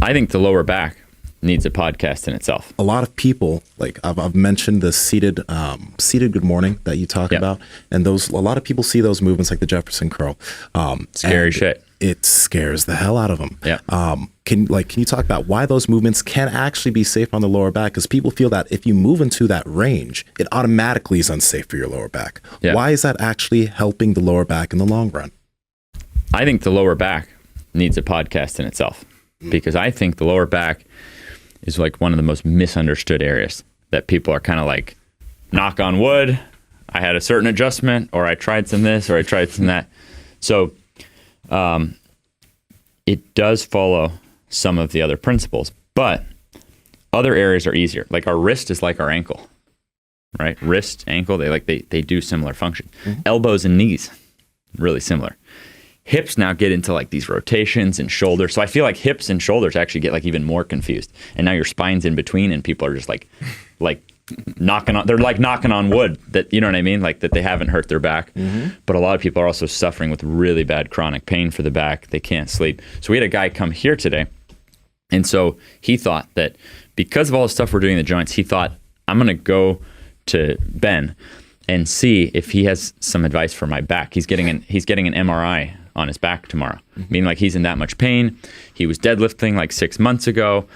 I think the lower back needs a podcast in itself. A lot of people, like I've mentioned the seated good morning that you talk about, and a lot of people see those movements like the Jefferson curl. Scary shit. It scares the hell out of them. Yeah. Can you talk about why those movements can actually be safe on the lower back? Because people feel that if you move into that range, it automatically is unsafe for your lower back. Yeah. Why is that actually helping the lower back in the long run? I think the lower back needs a podcast in itself, because I think the lower back is like one of the most misunderstood areas that people are kind of like, knock on wood, I had a certain adjustment, or I tried some this, or I tried some that. So it does follow some of the other principles, but other areas are easier. Like our wrist is like our ankle, right? Wrist, ankle, they do similar function. Elbows and knees, really similar. Hips now get into like these rotations, and shoulders. So I feel like hips and shoulders actually get like even more confused. And now your spine's in between, and people are just like knocking on wood, that, you know what I mean? Like that they haven't hurt their back. But a lot of people are also suffering with really bad chronic pain for the back. They can't sleep. So we had a guy come here today. And so he thought that because of all the stuff we're doing in the joints, he thought, I'm going to go to Ben and see if he has some advice for my back. He's getting an MRI on his back tomorrow. Meaning like he's in that much pain. He was deadlifting like 6 months ago,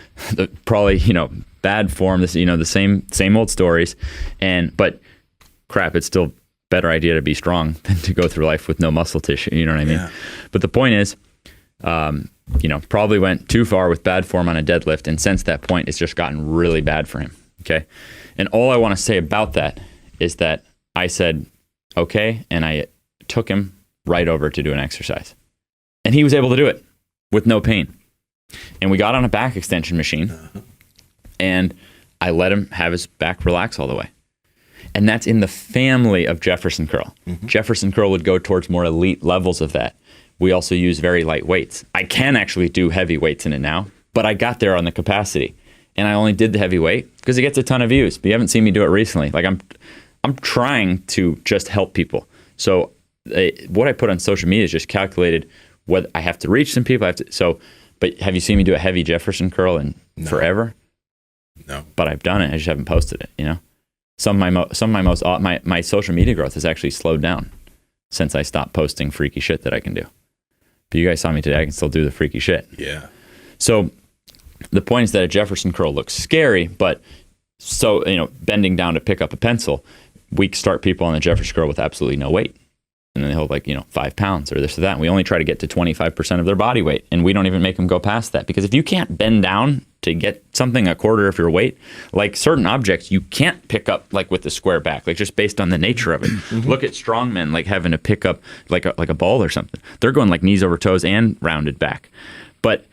probably, bad form, this, the same old stories. But crap, it's still better idea to be strong than to go through life with no muscle tissue. You know what I mean? Yeah. But the point is, probably went too far with bad form on a deadlift. And since that point, it's just gotten really bad for him. Okay. And all I want to say about that is that I said, okay. And I took him right over to do an exercise, and he was able to do it with no pain. And we got on a back extension machine, and I let him have his back relax all the way. And that's in the family of Jefferson curl. Jefferson curl would go towards more elite levels of that. We also use very light weights. I can actually do heavy weights in it now, but I got there on the capacity, and I only did the heavy weight because it gets a ton of views. But you haven't seen me do it recently. Like I'm trying to just help people. So what I put on social media is just calculated what I have to reach some people. But have you seen me do a heavy Jefferson curl in forever? No. But I've done it. I just haven't posted it. My social media growth has actually slowed down since I stopped posting freaky shit that I can do. But you guys saw me today. I can still do the freaky shit. Yeah. So the point is that a Jefferson curl looks scary, but bending down to pick up a pencil, we start people on the Jefferson curl with absolutely no weight. And then they hold 5 pounds or this or that. And we only try to get to 25% of their body weight. And we don't even make them go past that. Because if you can't bend down to get something a quarter of your weight, like certain objects, you can't pick up like with the square back, like just based on the nature of it. Look at strongmen like having to pick up like a ball or something. They're going like knees over toes and rounded back. But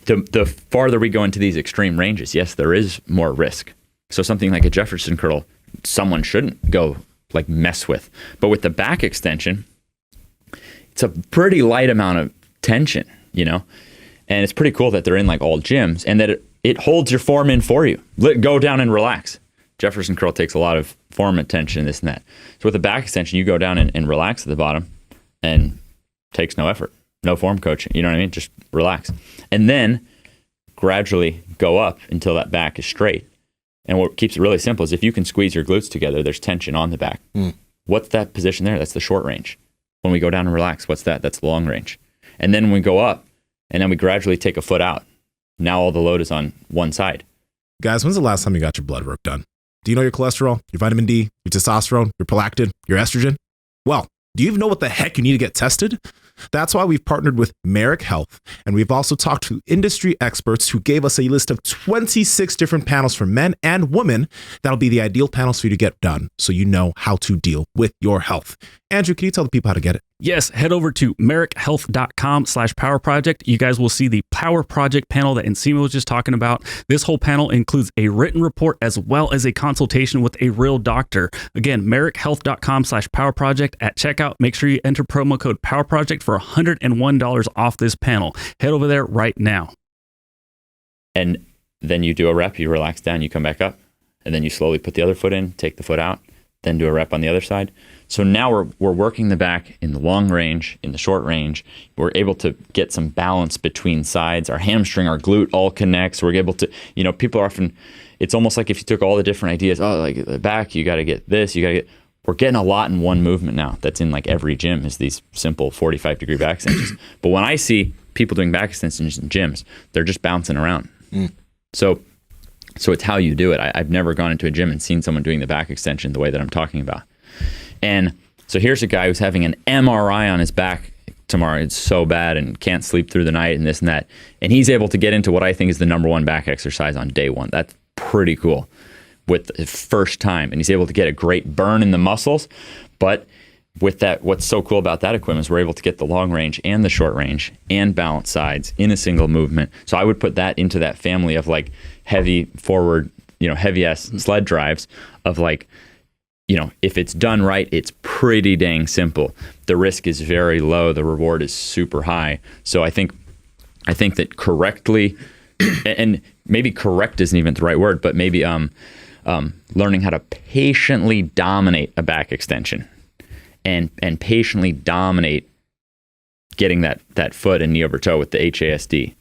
the farther we go into these extreme ranges, yes, there is more risk. So something like a Jefferson curl, someone shouldn't go like mess with. But with the back extension, it's a pretty light amount of tension, and it's pretty cool that they're in like all gyms, and that it holds your form in for you. Go down and relax. Jefferson curl takes a lot of form and tension, this and that. So with the back extension, you go down and relax at the bottom, and takes no effort, no form coaching. You know what I mean? Just relax. And then gradually go up until that back is straight. And what keeps it really simple is if you can squeeze your glutes together, there's tension on the back. What's that position there? That's the short range. When we go down and relax, what's that? That's the long range. And then when we go up, and then we gradually take a foot out, now all the load is on one side. Guys, when's the last time you got your blood work done? Do you know your cholesterol, your vitamin D, your testosterone, your prolactin, your estrogen? Well, do you even know what the heck you need to get tested? That's why we've partnered with Marek Health, and we've also talked to industry experts who gave us a list of 26 different panels for men and women that'll be the ideal panels for you to get done so you know how to deal with your health. Andrew, can you tell the people how to get it? Yes, head over to marekhealth.com/power project. You guys will see the power project panel that Nsima was just talking about. This whole panel includes a written report as well as a consultation with a real doctor. Again, marekhealth.com/power project. At checkout, make sure you enter promo code power project for $101 off this panel. Head over there right now. And then you do a rep, you relax down, you come back up, and then you slowly put the other foot in, take the foot out. then do a rep on the other side. So now we're working the back in the long range, in the short range. We're able to get some balance between sides. Our hamstring, our glute all connects. We're able to, people are often, it's almost like if you took all the different ideas, like the back, you got to get this, we're getting a lot in one movement now. That's in like every gym is these simple 45-degree back extensions. But when I see people doing back extensions in gyms, they're just bouncing around. So it's how you do it. I've never gone into a gym and seen someone doing the back extension the way that I'm talking about. And so here's a guy who's having an MRI on his back tomorrow. It's so bad and can't sleep through the night and this and that. And he's able to get into what I think is the number one back exercise on day one. That's pretty cool with the first time. And he's able to get a great burn in the muscles. But with that, what's so cool about that equipment is we're able to get the long range and the short range and balance sides in a single movement. So I would put that into that family of like heavy forward, heavy ass sled drives of like, if it's done right, it's pretty dang simple. The risk is very low. The reward is super high. So I think that correctly, and maybe correct isn't even the right word, but maybe learning how to patiently dominate a back extension and patiently dominate getting that foot and knee over toe with the HASD.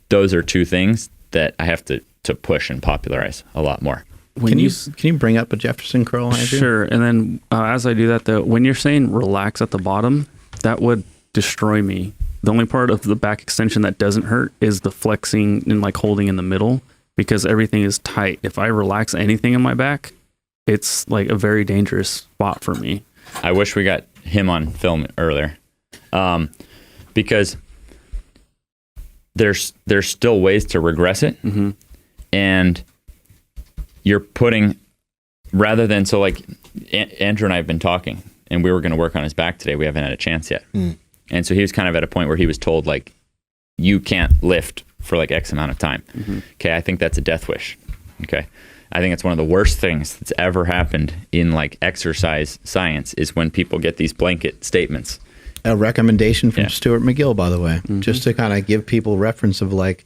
Those are two things that I have to push and popularize a lot more. Can you bring up a Jefferson curl, Andrew? Sure. And then as I do that, when you're saying relax at the bottom, that would destroy me. The only part of the back extension that doesn't hurt is the flexing and like holding in the middle because everything is tight. If I relax anything in my back, it's like a very dangerous spot for me. I wish we got him on film earlier because there's still ways to regress it. Mm-hmm. And you're putting, rather than, so like Andrew and I have been talking and we were going to work on his back today. We haven't had a chance yet. And so he was kind of at a point where he was told like, you can't lift for like X amount of time. Mm-hmm. Okay. I think that's a death wish. Okay. I think it's one of the worst things that's ever happened in like exercise science is when people get these blanket statements. A recommendation from Stuart McGill, by the way, just to kind of give people reference of like,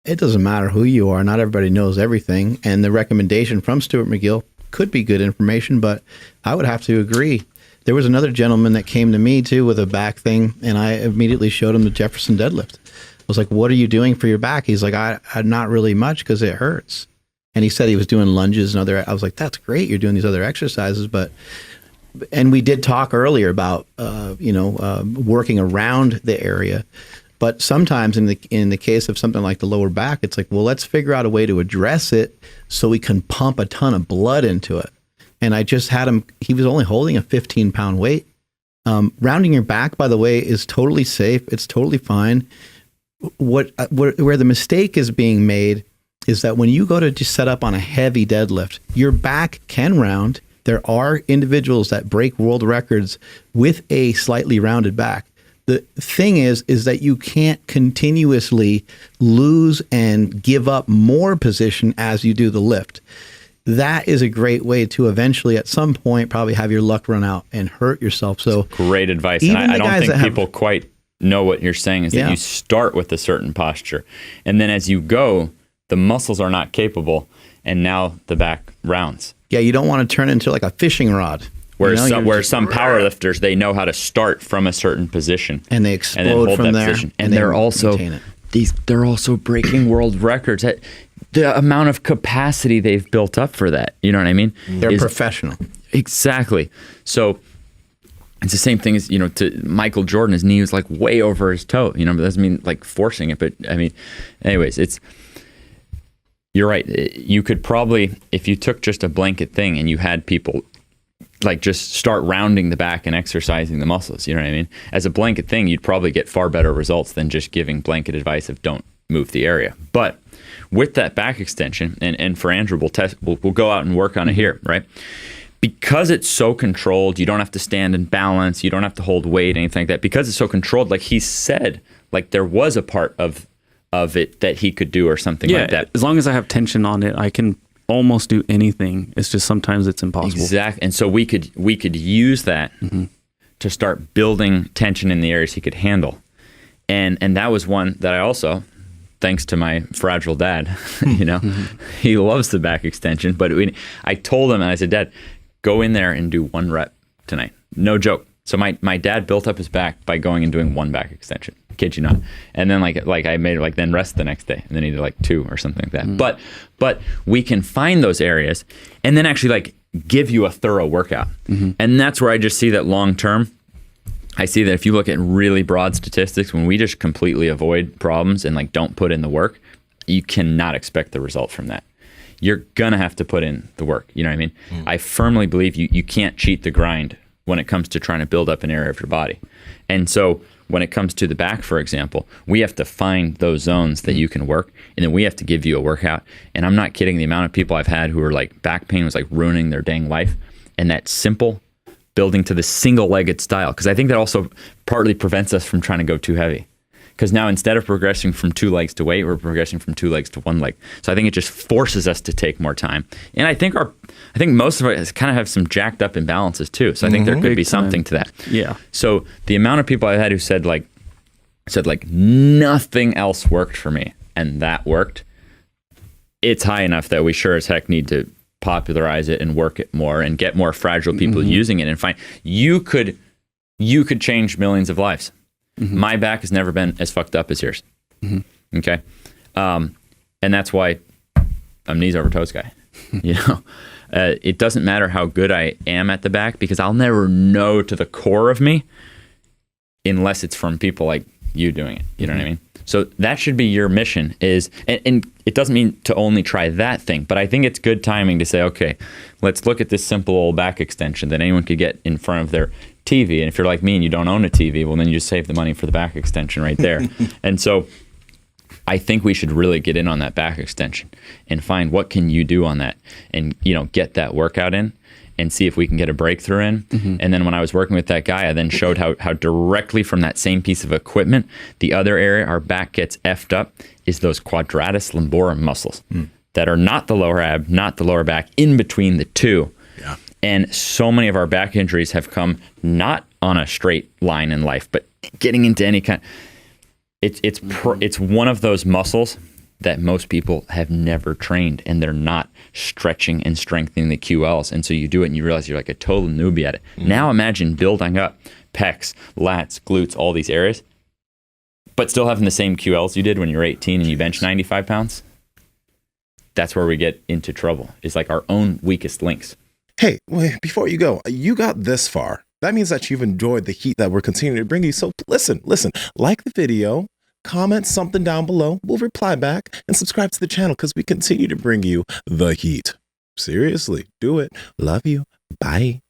it doesn't matter who you are. Not everybody knows everything. And the recommendation from Stuart McGill could be good information, but I would have to agree. There was another gentleman that came to me too with a back thing, and I immediately showed him the Jefferson deadlift. I was like, what are you doing for your back? He's like, I not really much because it hurts. And he said he was doing lunges and I was like, that's great. You're doing these other exercises, and we did talk earlier about, working around the area. But sometimes in the case of something like the lower back, it's like, well, let's figure out a way to address it so we can pump a ton of blood into it. And I just had him, he was only holding a 15-pound weight. Rounding your back, by the way, is totally safe. It's totally fine. Where the mistake is being made is that when you go to just set up on a heavy deadlift, your back can round. There are individuals that break world records with a slightly rounded back. The thing is that you can't continuously lose and give up more position as you do the lift. That is a great way to eventually, at some point, probably have your luck run out and hurt yourself. So great advice. And I don't think people quite know what you're saying is that you start with a certain posture. And then as you go, the muscles are not capable. And now the back rounds. Yeah, you don't want to turn into like a fishing rod. Whereas some powerlifters, they know how to start from a certain position. And they explode from there. And they're also breaking world records. The amount of capacity they've built up for that, you know what I mean? They're professional. Exactly. So it's the same thing as, to Michael Jordan, his knee was like way over his toe, but that doesn't mean like forcing it. But I mean, anyways, you're right. You could probably, if you took just a blanket thing and you had people like just start rounding the back and exercising the muscles, you know what I mean? As a blanket thing, you'd probably get far better results than just giving blanket advice of don't move the area. But with that back extension, and for Andrew, we'll go out and work on it here, right? Because it's so controlled, you don't have to stand in balance, you don't have to hold weight, anything like that. Because it's so controlled, like he said, like there was a part of it that he could do or something like that. As long as I have tension on it, I can almost do anything. It's just sometimes it's impossible. Exactly. And so we could use that to start building tension in the areas he could handle. And that was one that I also, thanks to my fragile dad, he loves the back extension. But I told him, and I said, Dad, go in there and do 1 rep tonight. No joke. So my dad built up his back by going and doing 1 back extension. Kid you not. And then like I made it then rest the next day, and then he did 2 or something like that. But we can find those areas and then actually give you a thorough workout. And that's where I just see that long term. I see that if you look at really broad statistics, when we just completely avoid problems and don't put in the work, you cannot expect the result from that. You're gonna have to put in the work. You know what I mean? I firmly believe you can't cheat the grind when it comes to trying to build up an area of your body. And so when it comes to the back, for example, we have to find those zones that you can work, and then we have to give you a workout. And I'm not kidding, the amount of people I've had who are back pain was ruining their dang life. And that simple building to the single-legged style, because I think that also partly prevents us from trying to go too heavy. Because now instead of progressing from 2 legs to weight, we're progressing from 2 legs to 1 leg. So I think it just forces us to take more time. And I think most of us kind of have some jacked up imbalances too. So I think there could be something to that. Yeah. So the amount of people I had who said nothing else worked for me, and that worked, it's high enough that we sure as heck need to popularize it and work it more and get more fragile people using it and find you could change millions of lives. My back has never been as fucked up as yours. Okay. And that's why I'm knees over toes guy. It doesn't matter how good I am at the back, because I'll never know to the core of me unless it's from people like you doing it. You know what I mean? So that should be your mission and it doesn't mean to only try that thing, but I think it's good timing to say, okay, let's look at this simple old back extension that anyone could get in front of their TV. And if you're like me and you don't own a TV, well, then you just save the money for the back extension right there. And so I think we should really get in on that back extension and find what can you do on that and, get that workout in and see if we can get a breakthrough in. And then when I was working with that guy, I then showed how directly from that same piece of equipment, the other area our back gets effed up is those quadratus lumborum muscles that are not the lower ab, not the lower back, in between the two. Yeah. And so many of our back injuries have come not on a straight line in life, but getting into any kind. It's one of those muscles that most people have never trained, and they're not stretching and strengthening the QLs. And so you do it and you realize you're like a total newbie at it. Now imagine building up pecs, lats, glutes, all these areas, but still having the same QLs you did when you were 18 and you bench 95 pounds. That's where we get into trouble. It's our own weakest links. Hey, wait, before you go, you got this far. That means that you've enjoyed the heat that we're continuing to bring you. So listen, like the video, comment something down below. We'll reply back, and subscribe to the channel because we continue to bring you the heat. Seriously, do it. Love you. Bye.